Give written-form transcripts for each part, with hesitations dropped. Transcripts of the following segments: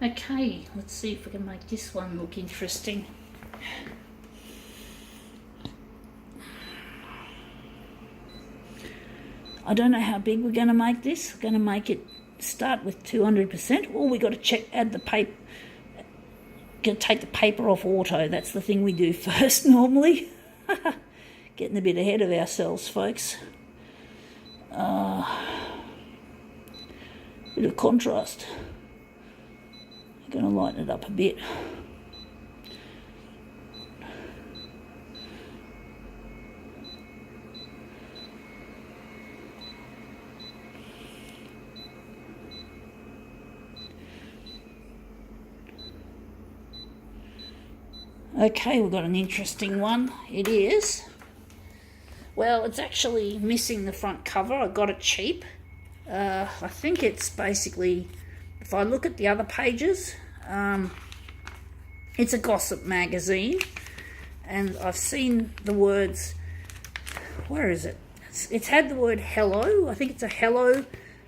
Okay, let's see if we can make this one look interesting. I don't know how big we're going to make this. We're going to make it start with 200%. Or we got to check, add the paper, going to take the paper off auto. That's the thing we do first normally. Getting a bit ahead of ourselves, folks. Bit of contrast. I'm going to lighten it up a bit. Okay, we've got an interesting one. It is. Well, it's actually missing the front cover. I got it cheap. I think it's basically, if I look at the other pages, it's a gossip magazine. And I've seen the words, where is it? It's had the word hello. I think it's a hello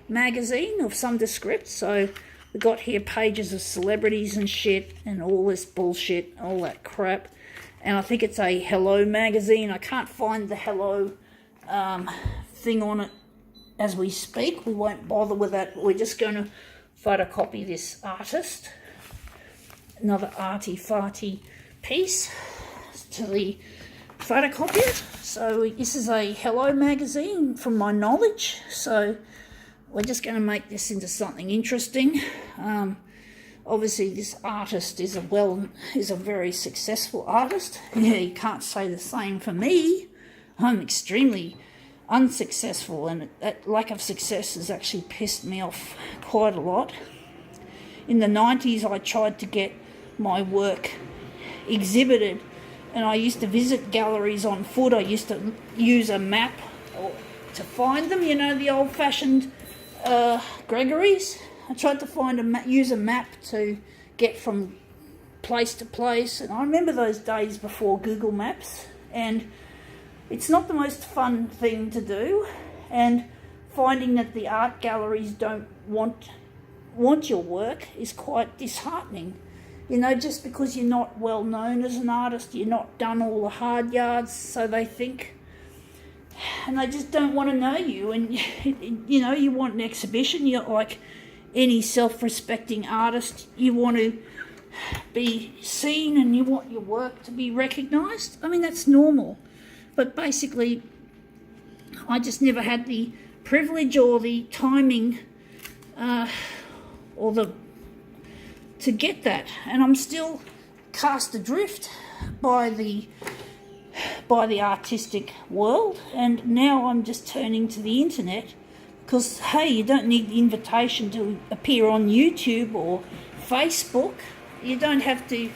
magazine of some descript. So we got here pages of celebrities and shit and all this bullshit, all that crap. And I think it's a hello magazine. I can't find the hello thing on it as we speak. We won't bother with that. We're just going to photocopy this artist. Another arty-farty piece to the photocopier. So this is a hello magazine from my knowledge. So we're just going to make this into something interesting. Obviously, this artist is a very successful artist. Yeah, you can't say the same for me. I'm extremely unsuccessful, and that lack of success has actually pissed me off quite a lot. In the 90s, I tried to get my work exhibited, and I used to visit galleries on foot. I used to use a map to find them, you know, the old-fashioned Gregory's. I tried to use a map to get from place to place, and I remember those days before Google Maps, and it's not the most fun thing to do, and finding that the art galleries don't want your work is quite disheartening. You know, just because you're not well known as an artist, you're not done all the hard yards, so they think, and they just don't want to know you. And you know, you want an exhibition. You're like any self-respecting artist, you want to be seen and you want your work to be recognised. I mean, that's normal. But basically, I just never had the privilege or the timing to get that. And I'm still cast adrift by the artistic world. And now I'm just turning to the internet because, hey, you don't need the invitation to appear on YouTube or Facebook. You don't have to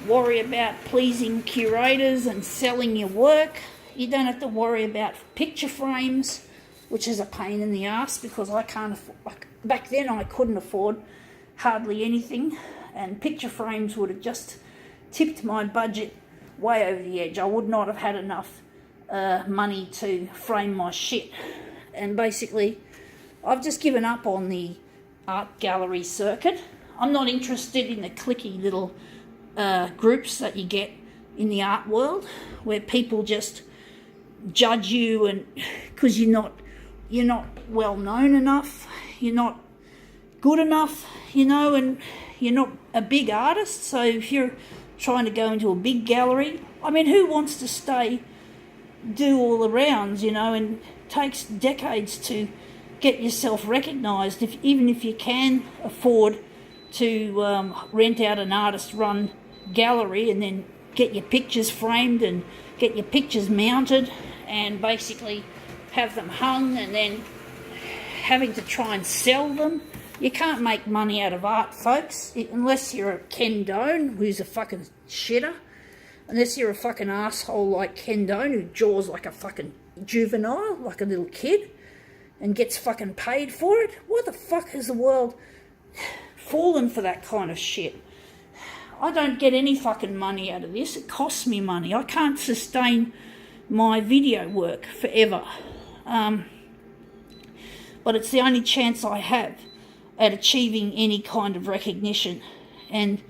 worry about pleasing curators and selling your work. You don't have to worry about picture frames, which is a pain in the ass because I can't afford, back then I couldn't afford hardly anything, and picture frames would have just tipped my budget way over the edge. I would not have had enough money to frame my shit. And basically, I've just given up on the art gallery circuit. I'm not interested in the cliquey little groups that you get in the art world where people just judge you and because you're not well known enough, you're not good enough, you know, and you're not a big artist. So if you're trying to go into a big gallery, I mean, who wants to do all the rounds, you know, and it takes decades to get yourself recognised, even if you can afford to rent out an artist-run gallery and then get your pictures framed and get your pictures mounted and basically have them hung and then having to try and sell them. You can't make money out of art, folks, unless you're a Ken Doan, who's a fucking shitter. Unless you're a fucking asshole like Ken Doan, who draws like a fucking juvenile, like a little kid, and gets fucking paid for it. What the fuck has the world fallen for that kind of shit? I don't get any fucking money out of this. It costs me money. I can't sustain my video work forever. But it's the only chance I have. at achieving any kind of recognition. And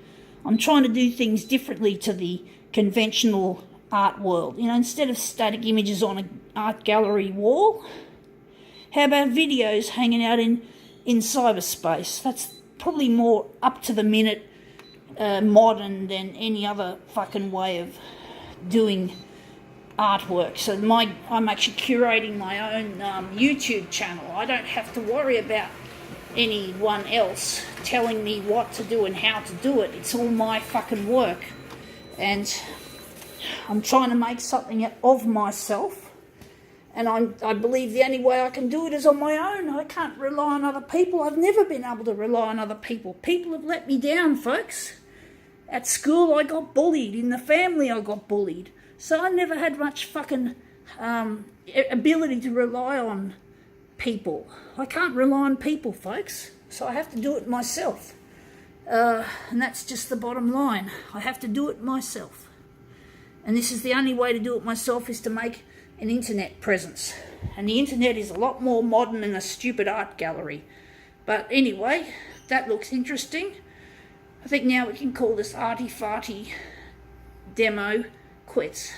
I'm trying to do things differently to the conventional art world. You know, instead of static images on an art gallery wall, how about videos hanging out in cyberspace? That's probably more up to the minute, modern than any other fucking way of doing artwork. So I'm actually curating my own YouTube channel. I don't have to worry about anyone else telling me what to do and how to do it. It's all my fucking work. And I'm trying to make something of myself. And I believe the only way I can do it is on my own. I can't rely on other people. I've never been able to rely on other people. People have let me down, folks. At school I got bullied. In the family I got bullied. So I never had much fucking ability to rely on people. I can't rely on people, folks. So I have to do it myself. And that's just the bottom line. I have to do it myself. And this is the only way to do it myself, is to make an internet presence. And the internet is a lot more modern than a stupid art gallery. But anyway, that looks interesting. I think now we can call this arty farty demo quits.